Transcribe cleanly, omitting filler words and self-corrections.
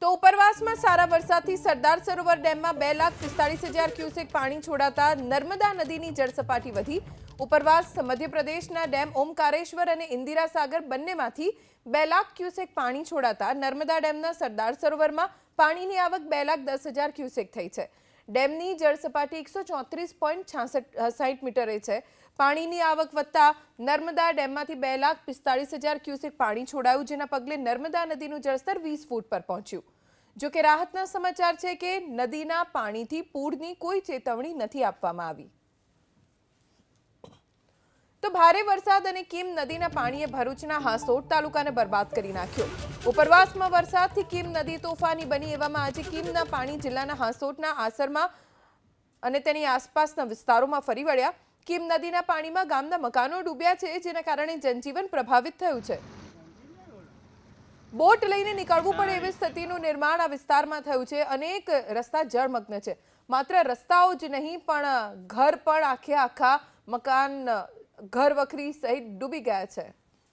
તો ઉપરવાસમાં સારા વરસાદથી સરદાર સરોવર ડેમમાં 2,45,000 ક્યુસેક પાણી છોડાતા નર્મદા નદીની જળસપાટી વધી। ઉપરવાસ મધ્યપ્રદેશના ડેમ ઓમકારેશ્વર અને ઇન્દિરા સાગર બંનેમાંથી 2 લાખ ક્યુસેક પાણી છોડાતા નર્મદા ડેમના સરદાર સરોવરમાં પાણીની આવક 2,10,000 ક્યુસેક થઈ છે। ડેમની જળસપાટી 134.66 મીટરે છે। પાણીની આવક વધતા નર્મદા ડેમમાંથી 2,45,000 ક્યુસેક પાણી છોડાયું, જેના પગલે નર્મદા નદીનું જળસ્તર 20 ફૂટ પર પહોંચ્યું। જો કે રાહતના સમાચાર છે કે નદીના પાણીથી પૂરની કોઈ ચેતવણી નથી આપવામાં આવી। તો ભારે વરસાદ અને કીમ નદીના પાણીએ ભરૂચના હાસોટ તાલુકાને બરબાદ કરી નાખ્યો। ઉપરવાસમાં વરસાદથી કીમ નદી તોફાની બની। એવામાં આજે કીમના પાણી જિલ્લાના હાસોટના આસરમાં અને તેની આસપાસના વિસ્તારોમાં ફરી વળ્યા। કીમ નદીના પાણીમાં ગામના મકાનો ડૂબ્યા છે, જેના કારણે જનજીવન પ્રભાવિત થયું છે। બોટ લઈને નીકળવું પડે એવી સ્થિતિનું નિર્માણ આ વિસ્તારમાં થયું છે। અનેક રસ્તા જળમગ્ન છે। માત્ર રસ્તાઓ જ નહીં પણ ઘર પણ આખા મકાન ઘર વખરી સહિત ડૂબી ગયા છે।